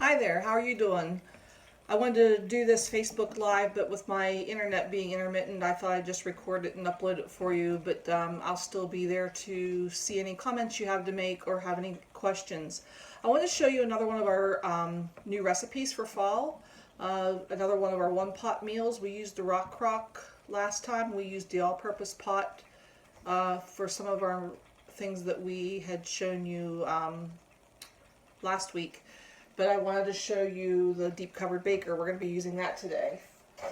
Hi there, how are you doing? I wanted to do this Facebook Live, but with my internet being intermittent, I thought I'd just record it and upload it for you. But I'll still be there to see any comments you have to make or have any questions. I want to show you another one of our new recipes for fall. Another one of our one pot meals. We used the rock crock last time. We used the all-purpose pot for some of our things that we had shown you last week. But I wanted to show you the deep covered baker. We're going to be using that today.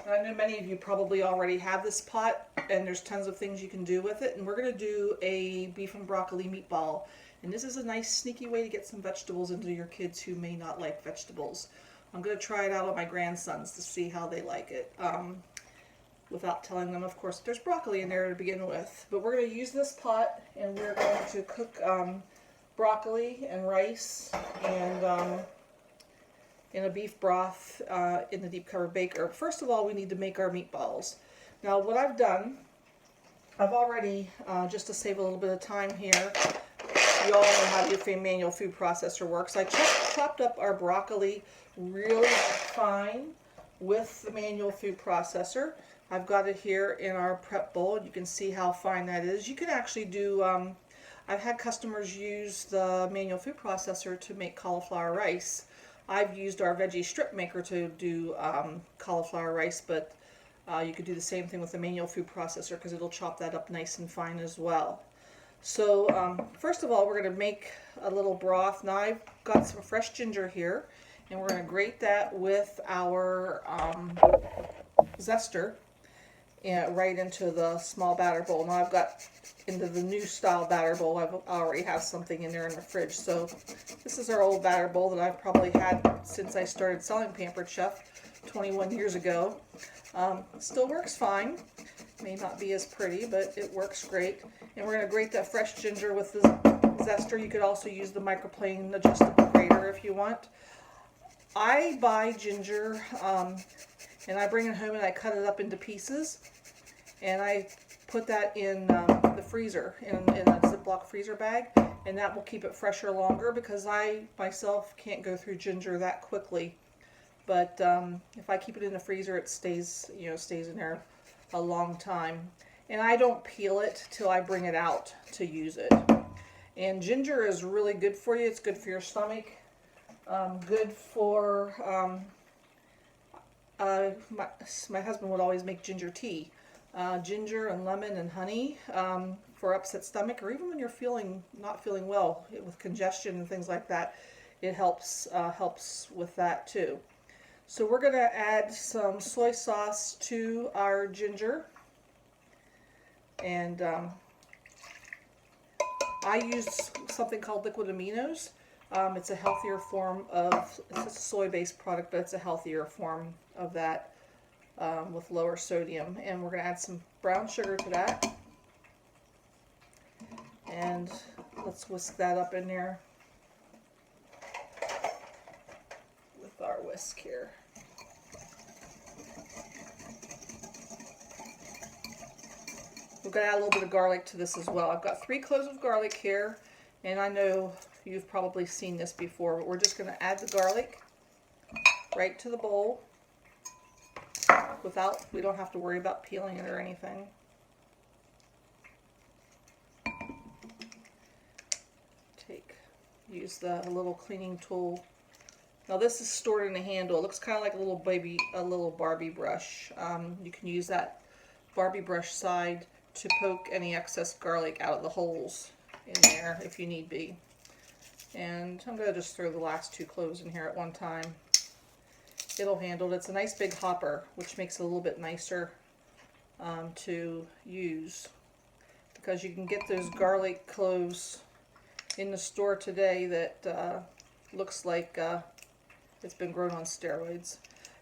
And I know many of you probably already have this pot, and there's tons of things you can do with it. And we're going to do a beef and broccoli meatball. And this is a nice sneaky way to get some vegetables into your kids who may not like vegetables. I'm going to try it out on my grandsons to see how they like it. Without telling them, of course, there's broccoli in there to begin with. But we're going to use this pot, and we're going to cook broccoli and rice and in a beef broth in the deep covered baker. First of all, we need to make our meatballs. Now what I've done, I've already, just to save a little bit of time here, you all know how the manual food processor works. I chopped up our broccoli really fine with the manual food processor. I've got it here in our prep bowl. You can see how fine that is. You can actually do, I've had customers use the manual food processor to make cauliflower rice. I've used our veggie strip maker to do cauliflower rice, but you could do the same thing with the manual food processor because it'll chop that up nice and fine as well. So first of all, we're going to make a little broth. Now I've got some fresh ginger here, and we're going to grate that with our zester and right into the small batter bowl. Now I've got into the new style batter bowl. I already have something in there in the fridge. So this is our old batter bowl that I've probably had since I started selling Pampered Chef 21 years ago. Still works fine. May not be as pretty, but it works great. And we're going to grate that fresh ginger with the zester. You could also use the microplane adjustable grater if you want. I buy ginger and I bring it home and I cut it up into pieces, and I put that in the freezer, in a Ziploc freezer bag, and that will keep it fresher longer because I myself can't go through ginger that quickly. But if I keep it in the freezer, it stays in there a long time. And I don't peel it till I bring it out to use it. And ginger is really good for you. It's good for your stomach. Good for my husband would always make ginger tea. Ginger and lemon and honey for upset stomach, or even when you're not feeling well with congestion and things like that. It helps with that too. So we're going to add some soy sauce to our ginger, and I use something called liquid aminos. It's a healthier form of, it's a soy-based product, but it's a healthier form of that with lower sodium. And we're going to add some brown sugar to that. And let's whisk that up in there with our whisk here. We're going to add a little bit of garlic to this as well. I've got 3 cloves of garlic here, and I know you've probably seen this before, but we're just going to add the garlic right to the bowl we don't have to worry about peeling it or anything. Use the little cleaning tool. Now this is stored in a handle. It looks kind of like a little Barbie brush. You can use that Barbie brush side to poke any excess garlic out of the holes in there if you need be. And I'm going to just throw the last 2 cloves in here at one time. It'll handle it. It's a nice big hopper, which makes it a little bit nicer to use, because you can get those garlic cloves in the store today that looks like it's been grown on steroids.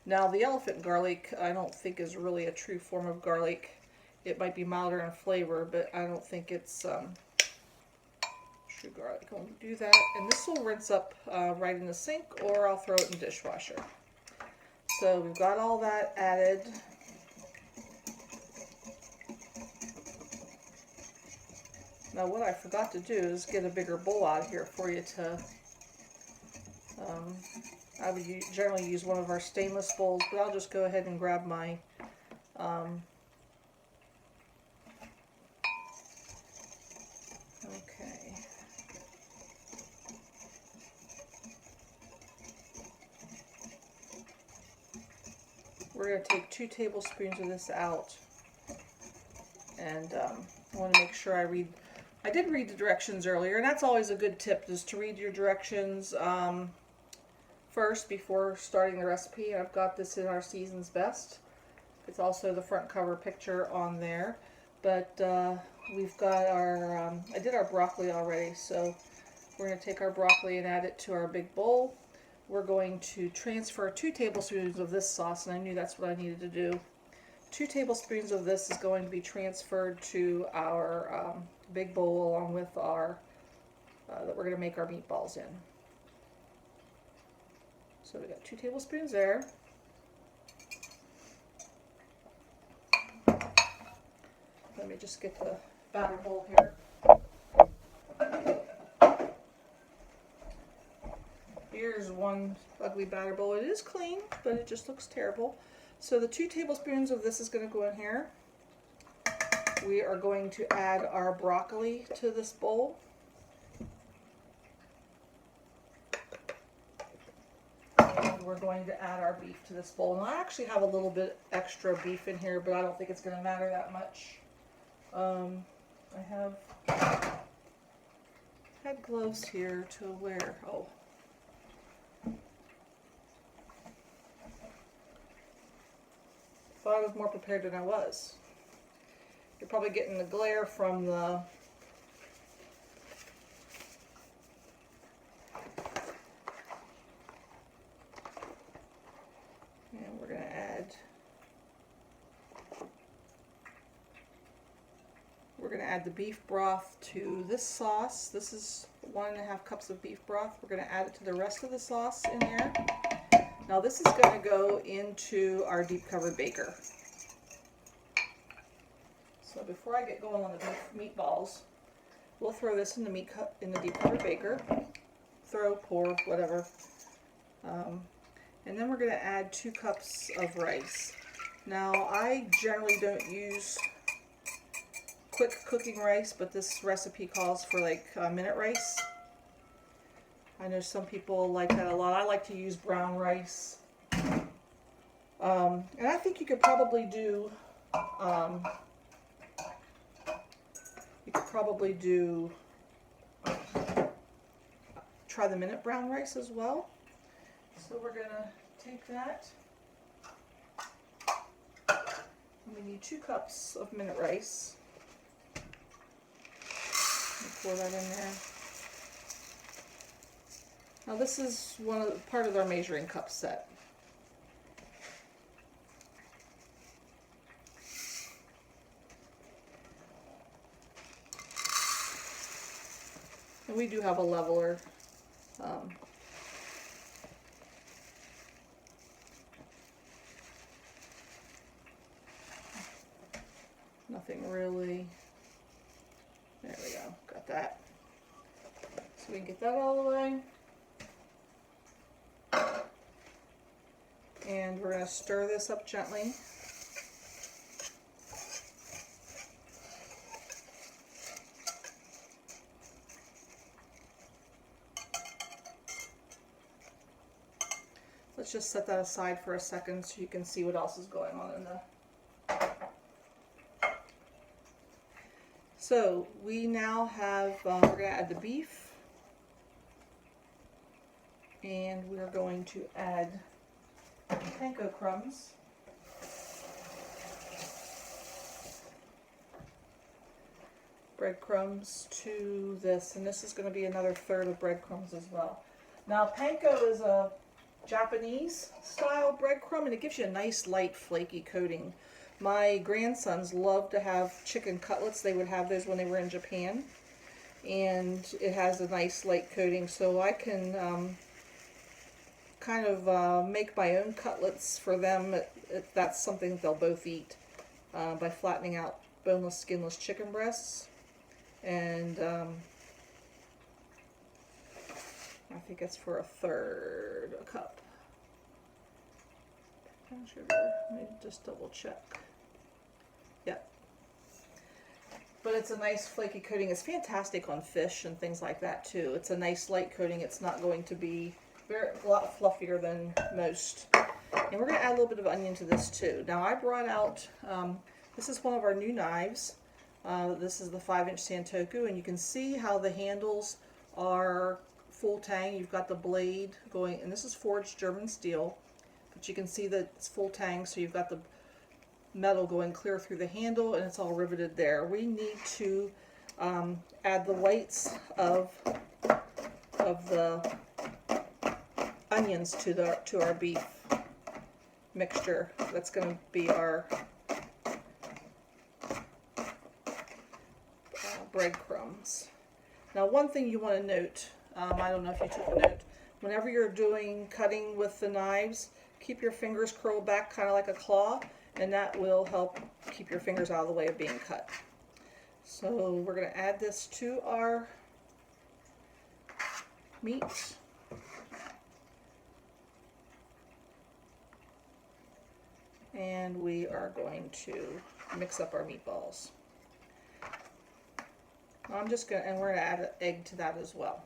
Now the elephant garlic I don't think is really a true form of garlic. It might be milder in flavor, but I don't think it's true garlic. I'll do that, and this will rinse up right in the sink, or I'll throw it in the dishwasher. So we've got all that added. Now what I forgot to do is get a bigger bowl out here for you to I would generally use one of our stainless bowls, but I'll just go ahead and grab my okay. We're going to take 2 tablespoons of this out, and I want to make sure I did read the directions earlier, and that's always a good tip, is to read your directions first before starting the recipe. I've got this in our Season's Best. It's also the front cover picture on there, but we've got our, I did our broccoli already, so we're going to take our broccoli and add it to our big bowl. We're going to transfer 2 tablespoons of this sauce, and I knew that's what I needed to do. 2 tablespoons of this is going to be transferred to our big bowl along with our, that we're going to make our meatballs in. So we got 2 tablespoons there. Let me just get the batter bowl here. Here's one ugly batter bowl. It is clean, but it just looks terrible. So the 2 tablespoons of this is going to go in here. We are going to add our broccoli to this bowl. And we're going to add our beef to this bowl. And I actually have a little bit extra beef in here, but I don't think it's going to matter that much. I have had gloves here to wear. Oh. Thought I was more prepared than I was. You're probably getting the glare from the and we're going to add the beef broth to this sauce. This is 1.5 cups of beef broth. We're going to add it to the rest of the sauce in here. Now this is going to go into our deep covered baker. So before I get going on the meatballs, we'll throw this in the deep covered baker. Throw, pour, whatever. And then we're going to add 2 cups of rice. Now I generally don't use quick cooking rice, but this recipe calls for like minute rice. I know some people like that a lot. I like to use brown rice. And I think you could probably do try the minute brown rice as well. So we're going to take that. We need 2 cups of minute rice. Pour that in there. Now this is part of our measuring cup set. And we do have a leveler. Nothing really. There we go. Got that. So we can get that all the way. And we're going to stir this up gently. Let's just set that aside for a second so you can see what else is going on in the... So we now have, we're going to add the beef, and we're going to add panko crumbs. Breadcrumbs to this, and this is going to be another third of breadcrumbs as well. Now panko is a Japanese style breadcrumb, and it gives you a nice light flaky coating. My grandsons love to have chicken cutlets. They would have those when they were in Japan, and it has a nice light coating, so I can kind of make my own cutlets for them if that's something that they'll both eat, by flattening out boneless, skinless chicken breasts. And I think it's for 1/3 cup. Sugar. Let me just double check. Yep. But it's a nice flaky coating. It's fantastic on fish and things like that too. It's a nice light coating. It's not going to be a lot fluffier than most. And we're going to add a little bit of onion to this too. Now I brought out, this is one of our new knives. This is the 5-inch Santoku, and you can see how the handles are full tang. You've got the blade going, and this is forged German steel. But you can see that it's full tang, so you've got the metal going clear through the handle, and it's all riveted there. We need to add the whites of the onions to our beef mixture. That's going to be our breadcrumbs. Now, one thing you want to note, I don't know if you took a note, whenever you're doing cutting with the knives, keep your fingers curled back kind of like a claw, and that will help keep your fingers out of the way of being cut. So we're going to add this to our meat. And we are going to mix up our meatballs. I'm just going to, and we're going to add an egg to that as well.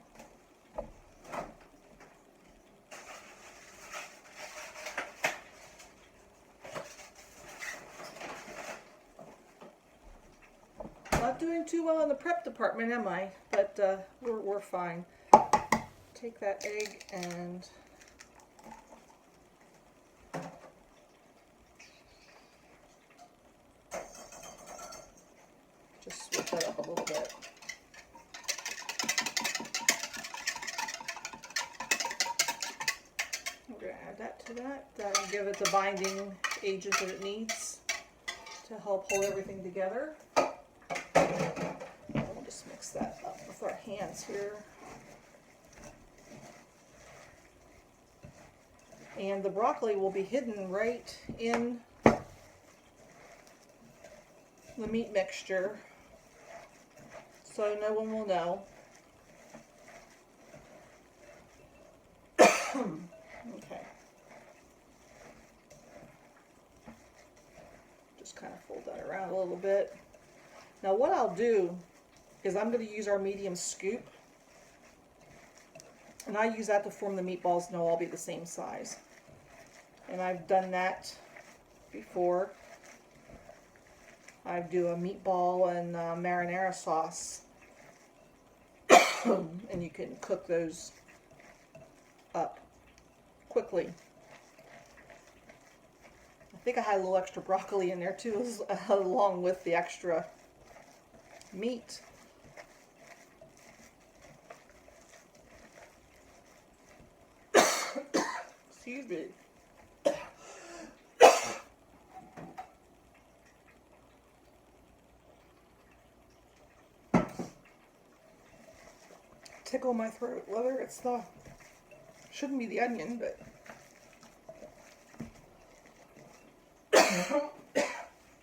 Not doing too well in the prep department, am I? But we're fine. Take that egg and just switch that up a little bit. We're going to add that to that. That'll give it the binding agent that it needs to help hold everything together. We'll just mix that up with our hands here. And the broccoli will be hidden right in the meat mixture, so no one will know. Okay. Just kind of fold that around a little bit. Now what I'll do is I'm going to use our medium scoop, and I use that to form the meatballs, and they'll all be the same size. And I've done that before. I do a meatball and marinara sauce, and you can cook those up quickly. I think I had a little extra broccoli in there too, along with the extra meat. Excuse me. Tickle my throat, whether it's the, shouldn't be the onion, but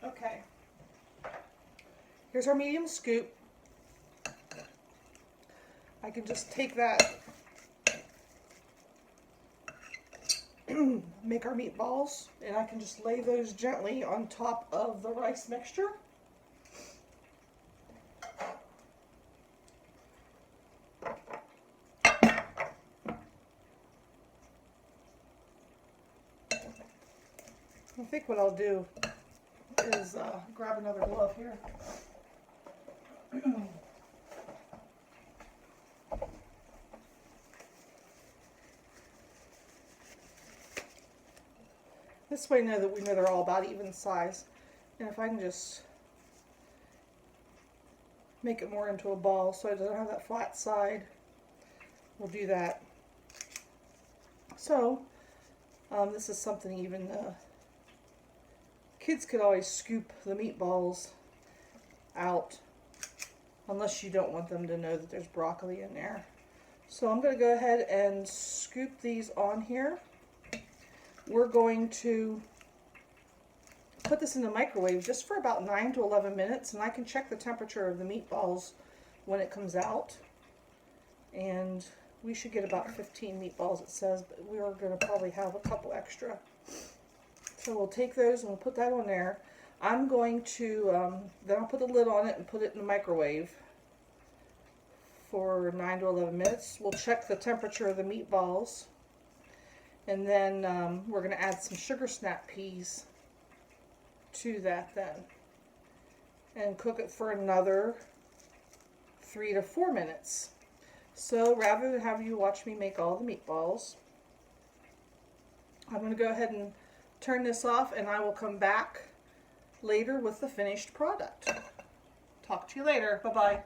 okay. Here's our medium scoop. I can just take that, make our meatballs, and I can just lay those gently on top of the rice mixture. I think what I'll do is grab another glove here. This way we know they're all about even size. And if I can just make it more into a ball so it doesn't have that flat side, we'll do that. So this is something even kids could always scoop the meatballs out, unless you don't want them to know that there's broccoli in there. So I'm going to go ahead and scoop these on here. We're going to put this in the microwave just for about 9 to 11 minutes, and I can check the temperature of the meatballs when it comes out, and We should get about 15 meatballs, it says, but we are going to probably have a couple extra. So we'll take those and we'll put that on there. I'm going to, then I'll put the lid on it and put it in the microwave for 9 to 11 minutes. We'll check the temperature of the meatballs. And then we're going to add some sugar snap peas to that then. And cook it for another 3 to 4 minutes. So rather than have you watch me make all the meatballs, I'm going to go ahead and turn this off, and I will come back later with the finished product. Talk to you later. Bye-bye.